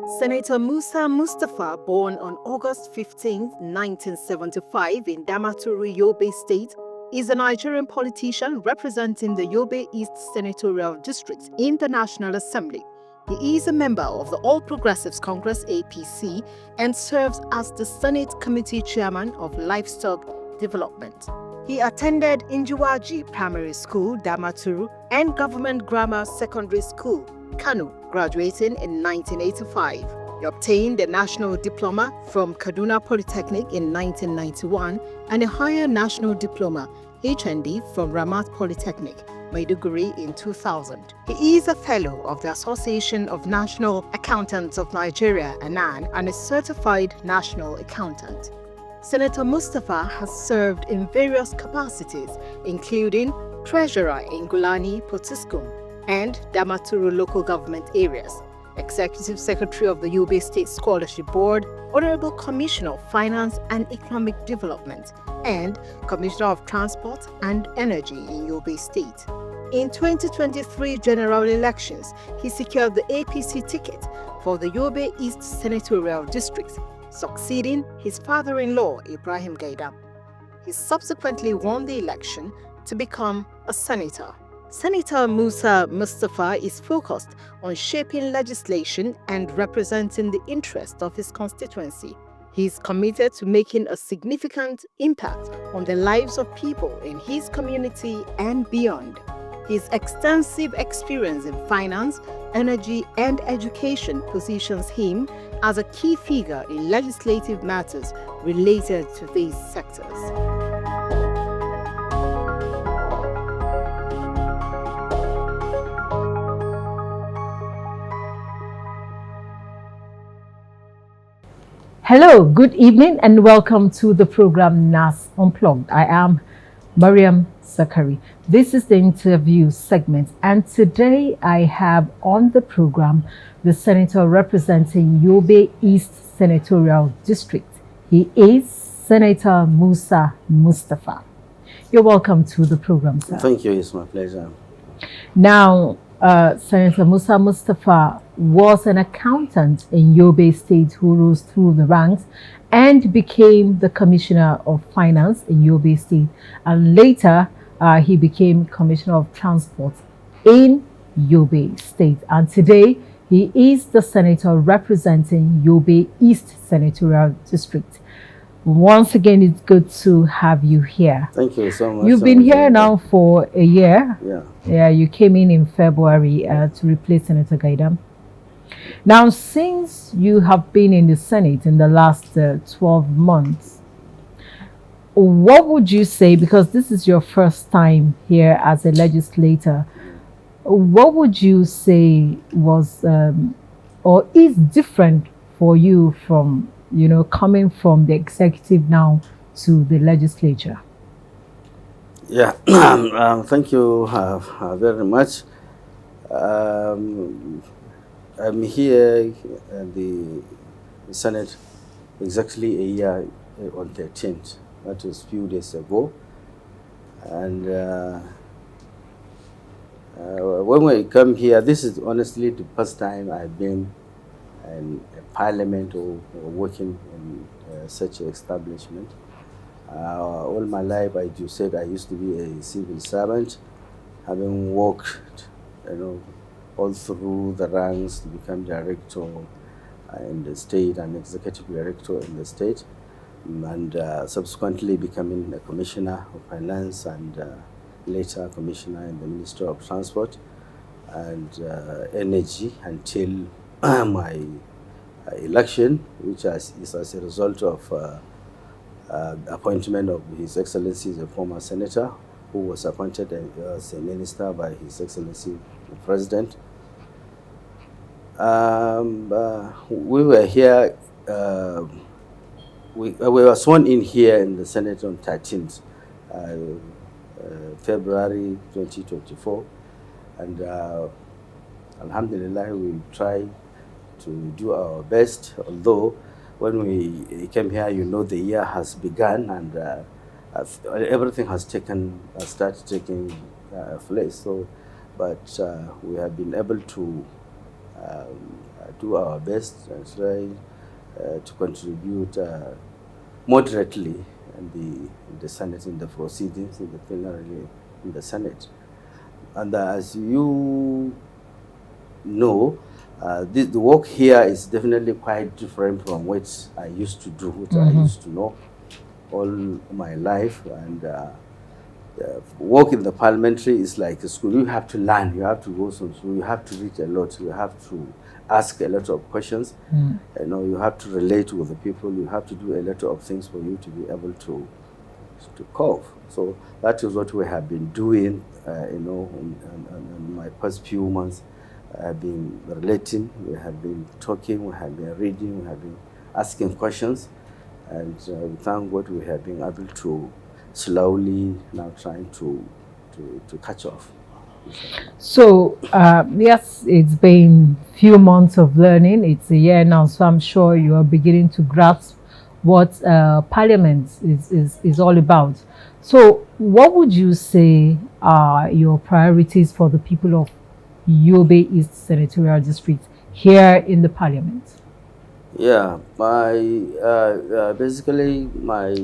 Senator Musa Mustapha, born on August 15, 1975 in Damaturu, Yobe State, is a Nigerian politician representing the Yobe East Senatorial District in the National Assembly. He is a member of the All Progressives Congress APC and serves as the Senate Committee Chairman of Livestock Development. He attended Injuwaji Primary School, Damaturu, and Government Grammar Secondary School, Kano, graduating in 1985. He obtained a national diploma from Kaduna Polytechnic in 1991 and a higher national diploma, HND, from Ramat Polytechnic, Maiduguri in 2000. He is a fellow of the Association of National Accountants of Nigeria, ANAN, and a certified national accountant. Senator Mustapha has served in various capacities, including Treasurer in Gulani, Potiskum, and Damaturu local government areas, Executive Secretary of the Yobe State Scholarship Board, Honourable Commissioner of Finance and Economic Development, and Commissioner of Transport and Energy in Yobe State. In 2023 general elections, he secured the APC ticket for the Yobe East Senatorial District, succeeding his father-in-law, Ibrahim Gaidam. He subsequently won the election to become a senator. Senator Musa Mustapha is focused on shaping legislation and representing the interests of his constituency. He is committed to making a significant impact on the lives of people in his community and beyond. His extensive experience in finance, energy, and education positions him as a key figure in legislative matters related to these sectors. Hello, good evening, and welcome to the program NASS Unplugged. I am Mariam Zakari. This is the interview segment, and today I have on the program the senator representing Yobe East Senatorial District. He is Senator Musa Mustapha. You're welcome to the program, sir. Thank you, it's my pleasure. Now, Senator Musa Mustapha was an accountant in Yobe State who rose through the ranks and became the Commissioner of Finance in Yobe State, and later he became Commissioner of Transport in Yobe State, and today he is the senator representing Yobe East Senatorial District. Once again, it's good to have you here. Thank you so much. You've been here now for a year. Yeah, you came in February to replace Senator Gaidam. Now, since you have been in the Senate in the last 12 months, what would you say, because this is your first time here as a legislator, what would you say was or is different for you from, coming from the executive now to the legislature? Yeah, thank you very much. I'm here at the Senate exactly a year on 13th. That was a few days ago. And when we come here, this is honestly the first time I've been in a parliament or working in such an establishment. All my life, I just said I used to be a civil servant, having worked, all through the ranks to become director in the state and executive director in the state, and subsequently becoming a commissioner of finance and later commissioner in the Ministry of Transport and Energy until my election, which is as a result of appointment of His Excellency, the former senator, who was appointed as a minister by His Excellency the President. We were here, we were sworn in here in the Senate on 13th February 2024, and Alhamdulillah, we try to do our best, although when we came here, the year has begun and everything has started taking place. So, but we have been able to do our best and try to contribute moderately in the Senate, in the proceedings, in the plenary, in the Senate. And as you know, the work here is definitely quite different from what I used to do, what I used to know all my life. And work in the parliamentary is like a school. You have to learn, you have to go to school, you have to read a lot, you have to ask a lot of questions. You know, you have to relate with the people, you have to do a lot of things for you to be able to cope. So that is what we have been doing, you know, in my past few months. I have been relating, we have been talking, we have been reading, we have been asking questions, and we thank God we have been able to slowly now trying to catch off. So, yes, it's been few months of learning. It's a year now, so I'm sure you are beginning to grasp what Parliament is all about. So, what would you say are your priorities for the people of Yobe East Senatorial District here in the Parliament? Yeah, basically my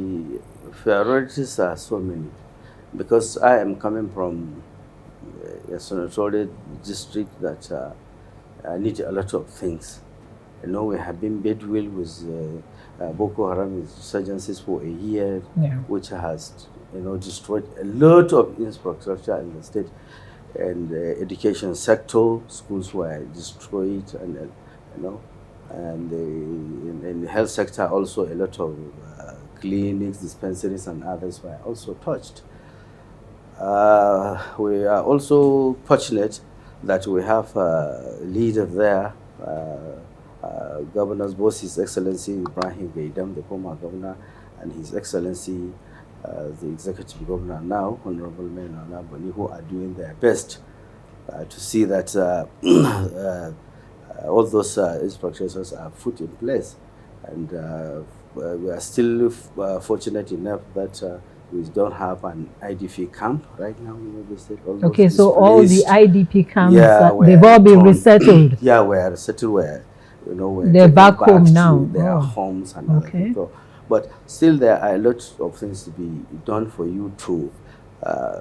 priorities are so many, because I am coming from a senatorial district that need a lot of things. You know, we have been bedwell with Boko Haram insurgencies for a year, which has, you know, destroyed a lot of infrastructure in the state, and the education sector, schools were destroyed, and you know, and in the health sector also a lot of clinics, dispensaries, and others were also touched. We are also fortunate that we have a leader there, Governor's boss, His Excellency Ibrahim Gaidam, the former governor, and His Excellency the Executive Governor now, Honourable Boni, who are doing their best to see that all those infrastructures are put in place. And we are still fortunate enough that we don't have an IDP camp right now in Yobe State. Okay, so all the IDP camps, they've all been resettled. Yeah, we're resettled where, you know, they're back home now. Their homes and other people. But still there are a lot of things to be done for you to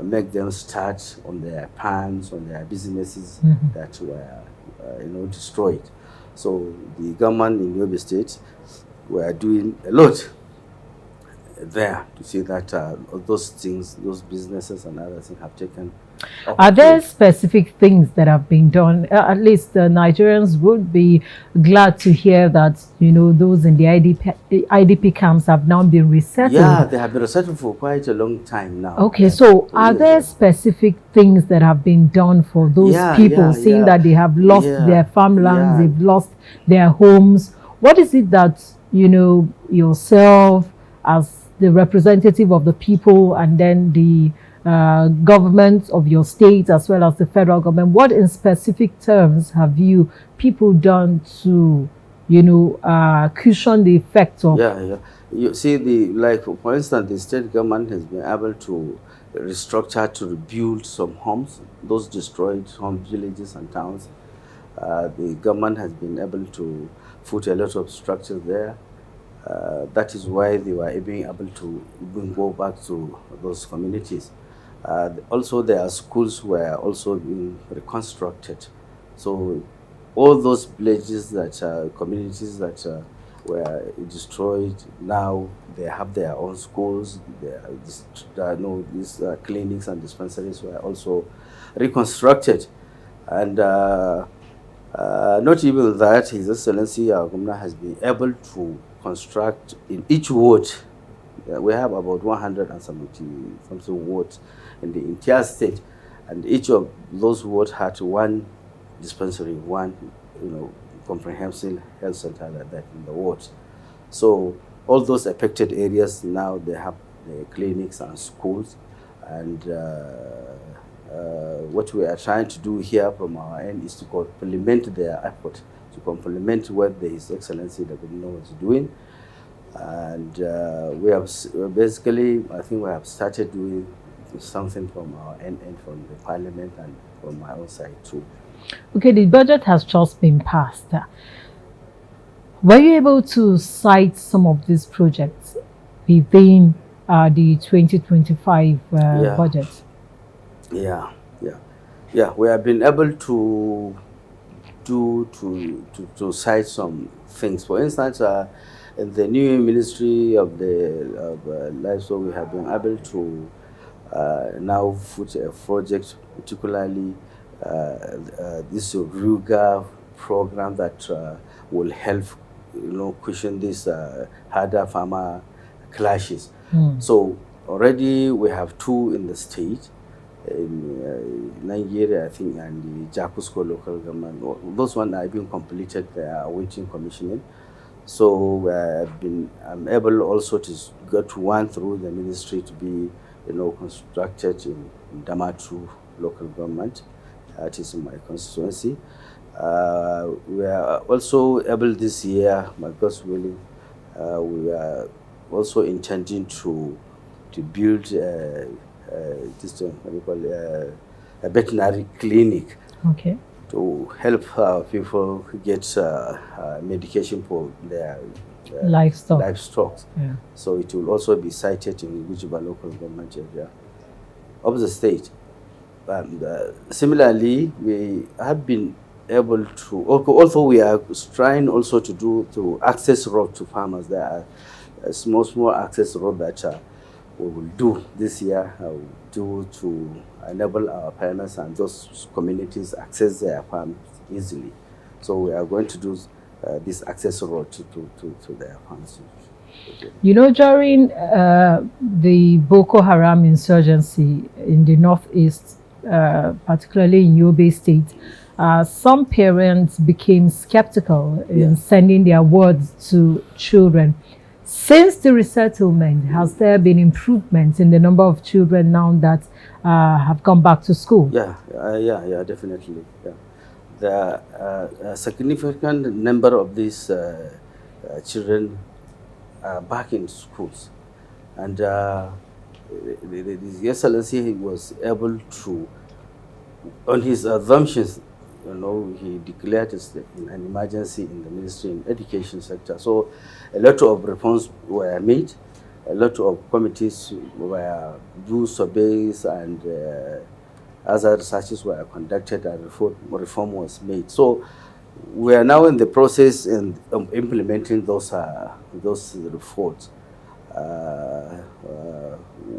make them start on their plans, on their businesses that were, you know, destroyed. So the government in Yobe State were doing a lot there to see that those things, those businesses and other things have taken. Are there specific things that have been done? At least the Nigerians would be glad to hear that, you know, those in the IDP camps have now been resettled. Yeah, they have been resettled for quite a long time now. Okay, so are there specific things that have been done for those people, seeing that they have lost their farmlands, they've lost their homes? What is it that, you know, yourself as the representative of the people, and then the government of your state as well as the federal government, what in specific terms have people done to, you know, cushion the effects of? You see, like for instance, the state government has been able to restructure, to rebuild some homes, those destroyed home villages and towns. The government has been able to put a lot of structures there. That is why they were being able to even go back to those communities. Also, their schools were also being reconstructed. So all those villages that communities that were destroyed, now they have their own schools. These clinics and dispensaries were also reconstructed. And not even that, His Excellency, our governor, has been able to construct in each ward. We have about 170 something wards in the entire state, and each of those wards had one dispensary, one, you know, comprehensive health center like that in the wards. So all those affected areas now they have the clinics and schools, and what we are trying to do here from our end is to complement their effort, to complement what His Excellency the Governor is doing. And we have basically, I think we have started doing something from our end, from the Parliament and from my own side too. Okay, the budget has just been passed. Were you able to cite some of these projects within the 2025 Yeah, budget? yeah, yeah, yeah. We have been able to cite some things. For instance, in the new Ministry of Livestock, we have been able to now put a project, particularly this Ruga program that will help, cushion these harder farmer clashes. So already we have two in the state, in Nigeria, I think, and the Jakusko local government. Those ones have been completed; they are awaiting commissioning. So I'm able also to get one through the ministry to be, constructed in Damaturu local government. That is in my constituency. We are also able this year, by God's willing, we are also intending to build this what do you call it, a veterinary clinic. Okay. To help people get medication for their livestock. Yeah. So it will also be cited in Gujiba local government area of the state. And similarly, we have been able to, also we are trying also to access road to farmers. There are small access road that we will do this year, do to enable our farmers and those communities access their farms easily. So we are going to do this access road to their farms. During the Boko Haram insurgency in the northeast, particularly in Yobe State, some parents became skeptical in sending their words to children. Since the resettlement, has there been improvements in the number of children now that have come back to school? Yeah, definitely. Yeah. The significant number of these children are back in schools, and His Excellency was able to, on his assumptions, he declared an emergency in the ministry in education sector. So a lot of reforms were made, a lot of committees were do surveys, and other researches were conducted, and reform was made. So we are now in the process of implementing those reforms.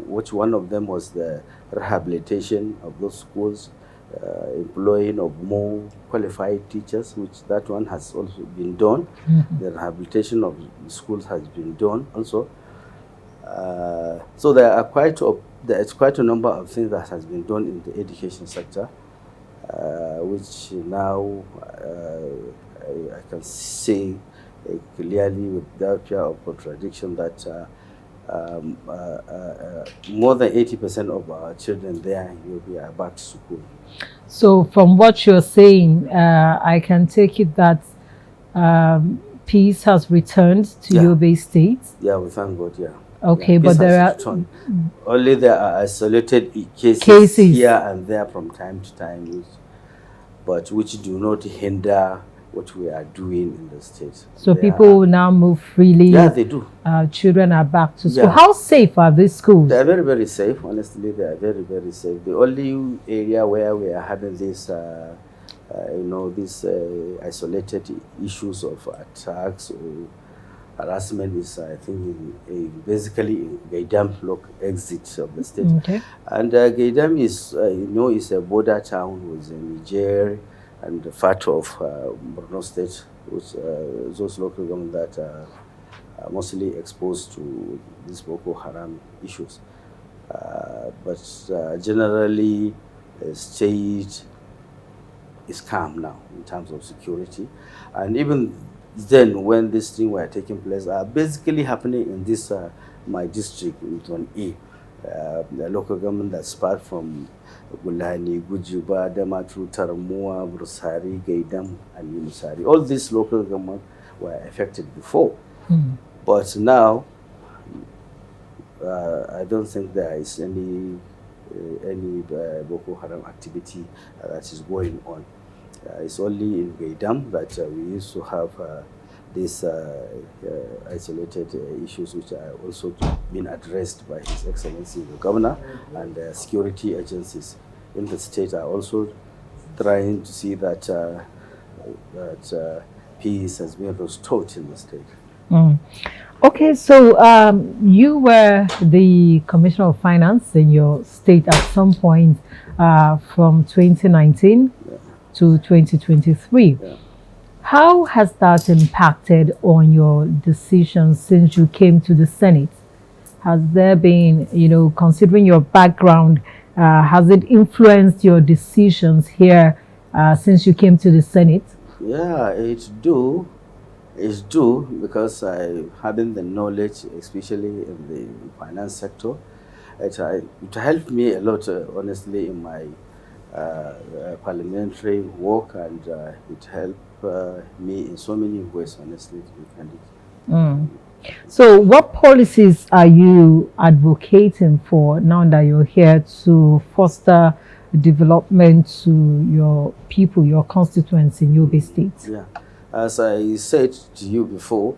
Which one of them was the rehabilitation of those schools, employing of more qualified teachers, which that one has also been done. The rehabilitation of schools has been done also. So there is quite a number of things that has been done in the education sector, which now I can say clearly without fear of contradiction that more than 80% of our children there in Yobe are back to school. So from what you're saying, I can take it that peace has returned to Yobe State? Yeah, we thank God, yeah. Okay, but there are only there are isolated cases here and there from time to time, which do not hinder what we are doing in the state. So people will now move freely. Yeah, they do. Children are back to school. How safe are these schools? They are very, very safe. Honestly, they are very, very safe. The only area where we are having this, these isolated issues of attacks or harassment is, I think, basically in Gaidam block exit of the state. Okay. And Gaidam is, is a border town with Niger and part of Borno State, which those local government that are mostly exposed to these Boko Haram issues. But generally, the state is calm now in terms of security. And even then, when this thing were taking place, are basically happening in this my district in Zone A. The local government that's part from Gulani, Gujuba, Damaturu, Taramua, Brusari, Gaidam, and Yunusari. All these local governments were affected before. But now, I don't think there is any Boko Haram activity that is going on. It's only in Gaidam that we used to have these isolated issues, which are also been addressed by His Excellency the Governor, and security agencies in the state are also trying to see that peace has been restored in the state. Mm. Okay, so you were the Commissioner of Finance in your state at some point from 2019 to 2023. Yeah. How has that impacted on your decisions since you came to the Senate? Has there been, considering your background, has it influenced your decisions here since you came to the Senate? Yeah, it's due because I having the knowledge, especially in the finance sector, it helped me a lot, honestly, in my parliamentary work, and it helped me in so many ways, honestly, to be candid. Mm. So what policies are you advocating for now that you're here to foster development to your people, your constituency in Yobe State? Yeah, as I said to you before,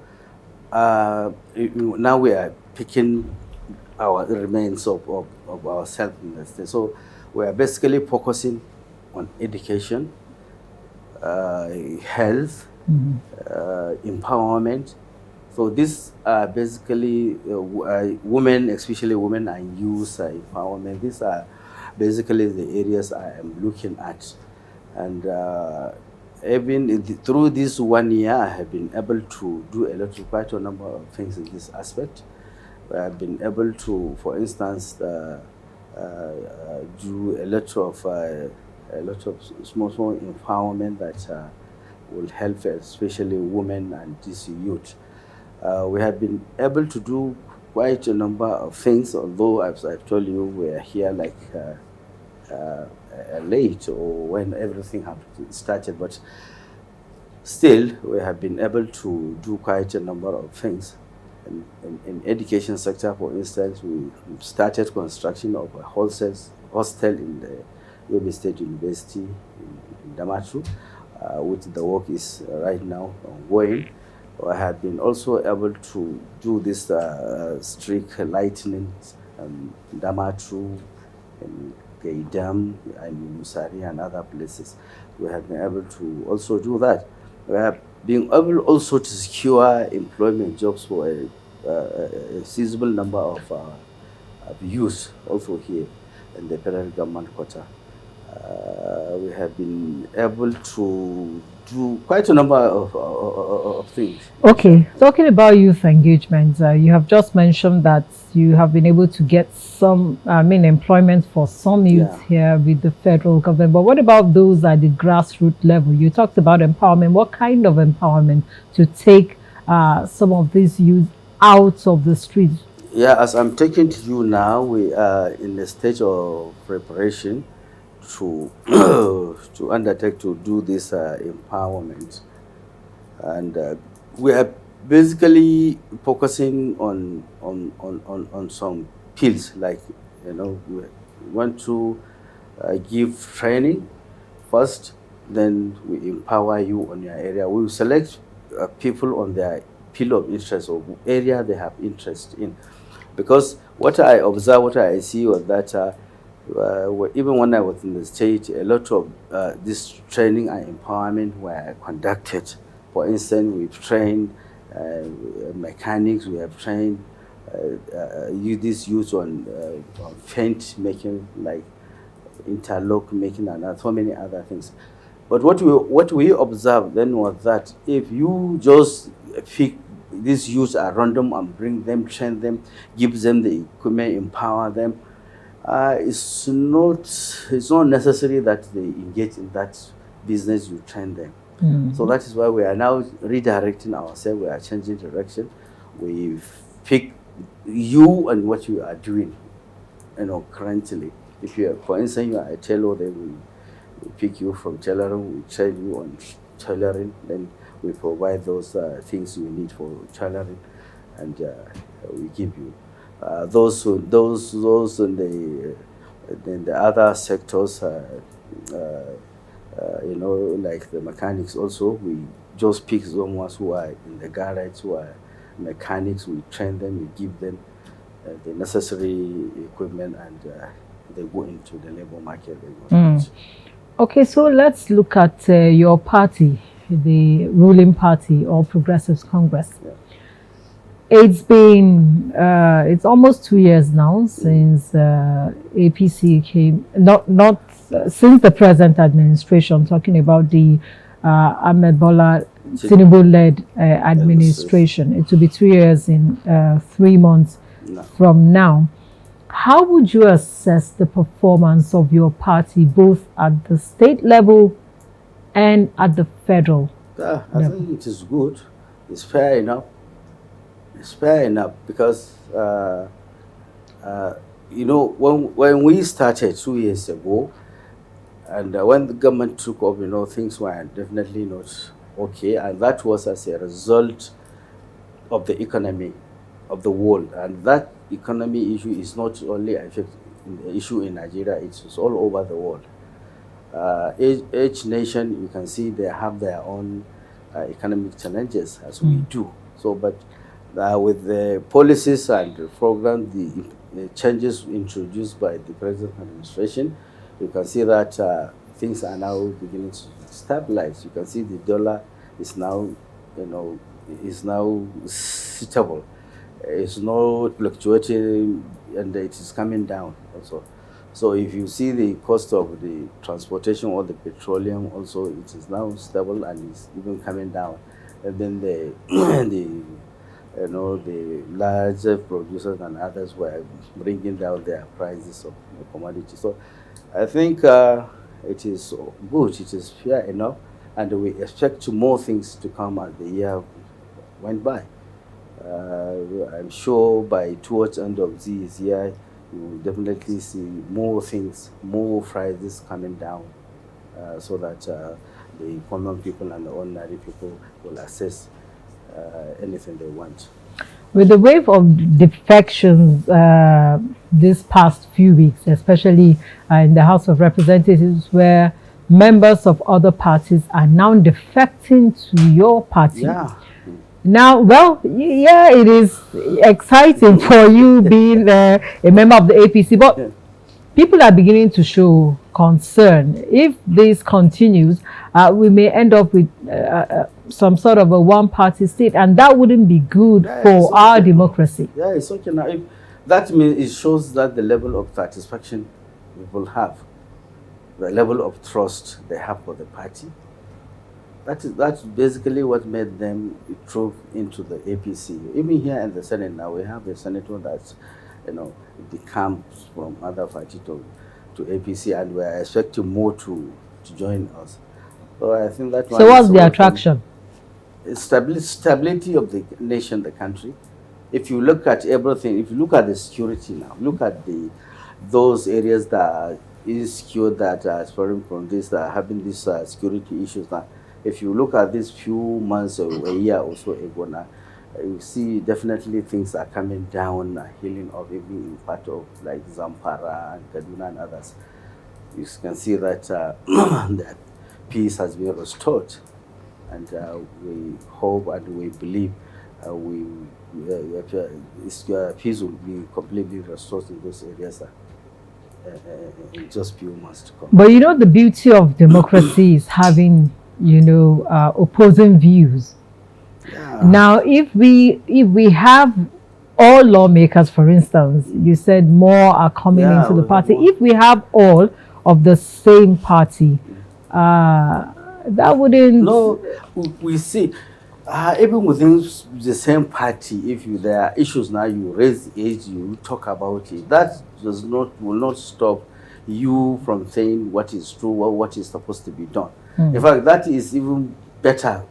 now we are picking our remains of ourselves in the state. So we are basically focusing on education, health, empowerment. So these are basically women, especially women and youth empowerment. These are basically the areas I am looking at. And even through this 1 year, I have been able to do quite a number of things in this aspect. I have been able to, for instance, do a lot of small empowerment that will help, especially women and these youth. We have been able to do quite a number of things, although as I've told you, we are here like late or when everything have started, but still we have been able to do quite a number of things. In education sector, for instance, we started construction of a hostel in the Yobe State University in Damaturu, which the work is right now ongoing. I have been also able to do this street lightning in Damaturu, in Gaidam, and Musari, and other places. We have been able to also do that. We have been able also to secure employment jobs for a sizable number of youth also here in the federal government quarter. We have been able to do quite a number of things. Okay, talking about youth engagement, you have just mentioned that you have been able to get some, employment for some youth here with the federal government. But what about those at the grassroots level? You talked about empowerment. What kind of empowerment to take some of these youth out of the streets? Yeah, as I'm talking to you now, we are in the stage of preparation to to undertake to do this empowerment, and we are basically focusing on some fields, like we want to give training first, then we empower you on your area. We will select people on their field of interest or area they have interest in, because what I observe, what I see was that even when I was in the state, a lot of this training and empowerment were conducted. For instance, we've trained mechanics, we have trained this use on fence making, like interlock making, and so many other things. But what we observed then was that if you just pick these youths at random and bring them, train them, give them the equipment, empower them, it's not necessary that they engage in that business you train them. So that is why we are now redirecting ourselves. We are changing direction. We pick you and what you are doing, currently. If you are, for instance, you are a tailor, then we pick you from tailoring. We train you on tailoring. Then we provide those things you need for tailoring, and we give you. Those in the other sectors, You know, like the mechanics also, we just pick someone who are in the garage, who are mechanics, we train them, we give them the necessary equipment, and they go into the labor market. Okay, so let's look at your party, the ruling party, All Progressives Congress. Yeah. It's been it's almost 2 years now since APC came, not since the present administration, talking about the Ahmed Bola Tinubu-led administration. It will be 2 years in 3 months from now. How would you assess the performance of your party, both at the state level and at the federal level? I think it is good. It's fair enough. It's fair enough because, you know, when we started 2 years ago, and when the government took up, you know, things were definitely not okay, and that was as a result of the economy of the world, and that economy issue is not only an issue in Nigeria; it's all over the world. Each nation, you can see, they have their own economic challenges, as we do. So, but with the policies and the program, the changes introduced by the present administration, you can see that things are now beginning to stabilize. You can see the dollar is now, you know, is now suitable. It's not fluctuating, and it is coming down also. So if you see the cost of the transportation or the petroleum also, it is now stable and it's even coming down. And then the you know, the larger producers and others were bringing down their prices of the commodities. So I think it is good, it is fair enough, and we expect more things to come as the year went by. I'm sure by towards end of this year, you will definitely see more things, more prices coming down, so that the common people and the ordinary people will access anything they want. With the wave of defections this past few weeks, especially in the House of Representatives, where members of other parties are now defecting to your party. Yeah. Now, well, yeah, it is exciting for you being a member of the APC, but people are beginning to show concern. If this continues, we may end up with some sort of a one-party state, and that wouldn't be good for our democracy. Yeah, it's okay now. If that means it shows that the level of satisfaction people have, the level of trust they have for the party. That's basically what made them through into the APC. Even here in the Senate now, we have a senator that's, you know, decamped from other party to APC, and we are expecting more to join us. So I think that. So what's the attraction? Stability of the nation, the country. If you look at everything, if you look at the security now, look at those areas that are insecure, that are suffering from this, that are having these security issues now. If you look at these few months or a year or so ago now, you see definitely things are coming down, healing up, even in part of like Zamfara and Kaduna and others. You can see that that peace has been restored, and we hope and we believe peace will be completely restored in those areas in just few months to come. But you know, the beauty of democracy is having, you know, opposing views. Yeah. Now, if we have all lawmakers, for instance, you said more are coming into the party. If we have all of the same party, that wouldn't. No, we see. Even within the same party, if there are issues now, you raise the age, you talk about it. That will not stop you from saying what is true or what is supposed to be done. In fact, that is even better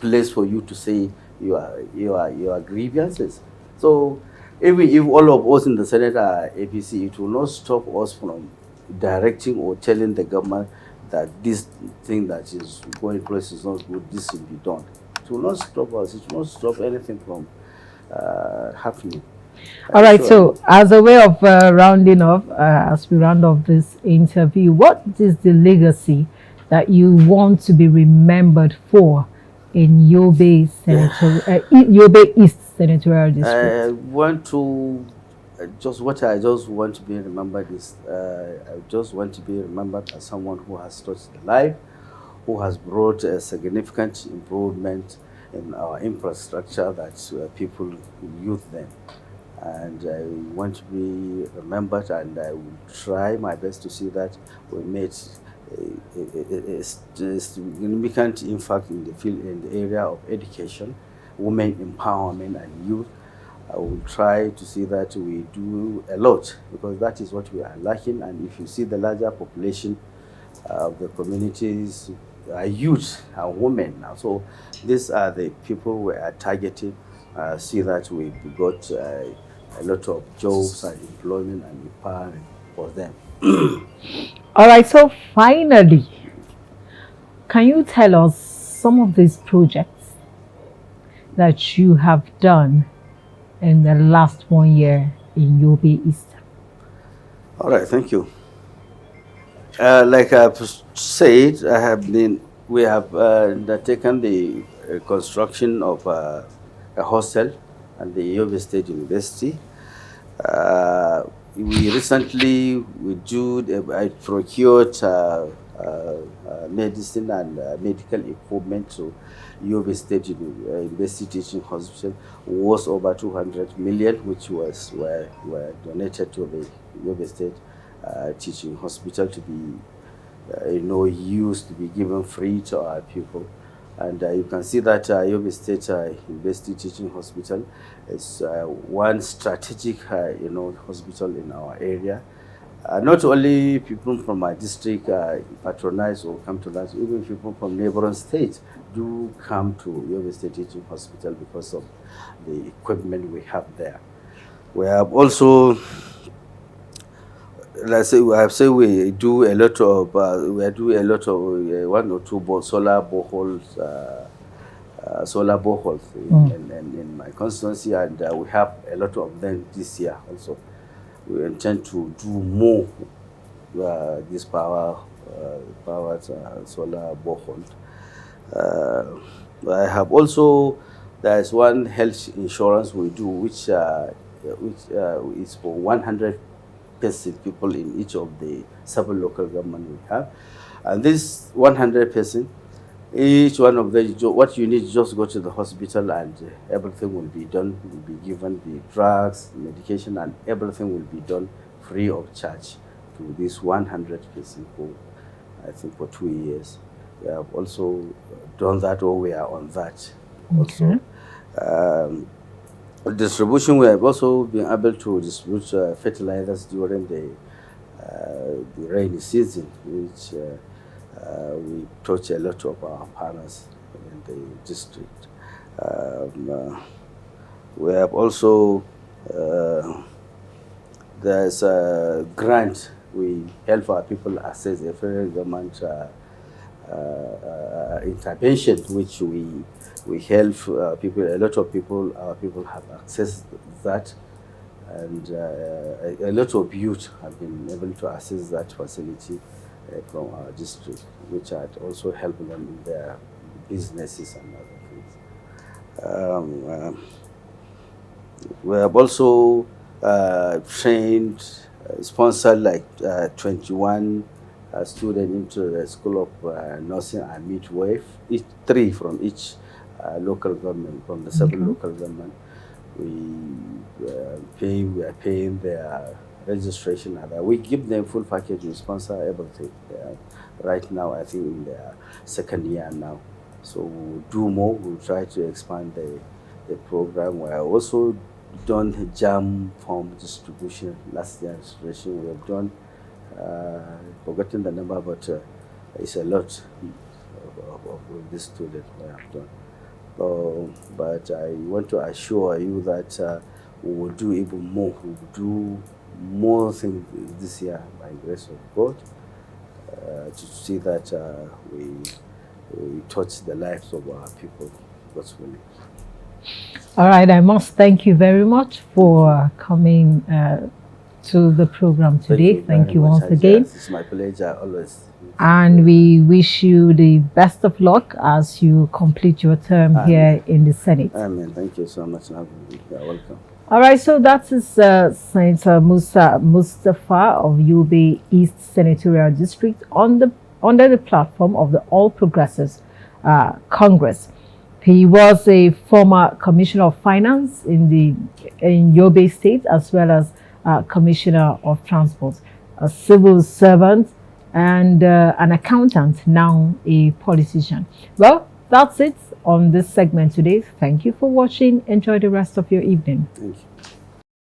place for you to say your grievances. So even if all of us in the Senate are APC, it will not stop us from directing or telling the government that this thing that is going place is not good, this will be done. It will not stop us. It will not stop anything from happening. All right, so as a way of rounding off, as we round off this interview, what is the legacy that you want to be remembered for in Yobe Yobe East Senatorial District? I want to what I just want to be remembered is I just want to be remembered as someone who has touched the life, who has brought a significant improvement in our infrastructure that people use them. And I want to be remembered, and I will try my best to see that we made a significant impact in the field, in the area of education, women empowerment, and youth. I will try to see that we do a lot, because that is what we are lacking. And if you see the larger population of the communities are youth and women now, so these are the people we are targeting. See that we got a lot of jobs and employment and empowerment for them. All right, so finally, can you tell us some of these projects that you have done in the last 1 year in Yobe East? All right, thank you. Like I've said, we have undertaken the construction of a hostel at the Yobe State University. We recently I procured medicine and medical equipment to Yobe State University Teaching Hospital, was over 200 million, which were donated to the Yobe State Teaching Hospital to be used, to be given free to our people. And you can see that Yobe State University Teaching Hospital is one strategic hospital in our area. Not only people from our district patronize or come to that, even people from neighboring states do come to Yobe State Teaching Hospital because of the equipment we have there. We have also, we do a lot of one or two solar boreholes in my constituency, and we have a lot of them this year also. We intend to do more this powered solar borehole. I have also, there's one health insurance we do, which is for 100% people in each of the 7 local government we have. And this 100%, each one of them, what you need, just go to the hospital and everything will be done, will be given the drugs, medication, and everything will be done free of charge to this 100% for, I think, for 2 years. We have also done that, or we are on that also. Distribution, we have also been able to distribute fertilizers during the rainy season, which we touch a lot of our partners in the district. We have also, there's a grant, we help our people access a federal government intervention, which we help people, a lot of people, our people have accessed that, and a lot of youth have been able to access that facility from our district, which had also helped them in their businesses and other things. We have also trained, sponsored like 21 students into the School of Nursing and Midwife, 3 from each local government, from the 7 local government. We are paying their registration, and we give them full package. We sponsor everything. Right now, I think in their 2nd year now. So we'll do more. We'll try to expand the program. We have also done the JAM form distribution. Last year registration we have done. Forgotten the number, but it's a lot of this student we have done. But I want to assure you that we will do even more. We will do more things this year by the grace of God, to see that we touch the lives of our people, God's willing. All right, I must thank you very much for coming to the program today. Thank you very much, once again. Yes, it's my pleasure always. And we wish you the best of luck as you complete your term here in the Senate. Amen. Thank you so much. You're welcome. All right, so that is Senator Musa Mustapha of Yobe East Senatorial District under the platform of the All Progressives Congress. He was a former Commissioner of Finance in Yobe State, as well as Commissioner of Transport, a civil servant, and an accountant, now a politician. Well, that's it on this segment today. Thank you for watching. Enjoy the rest of your evening. Thank you.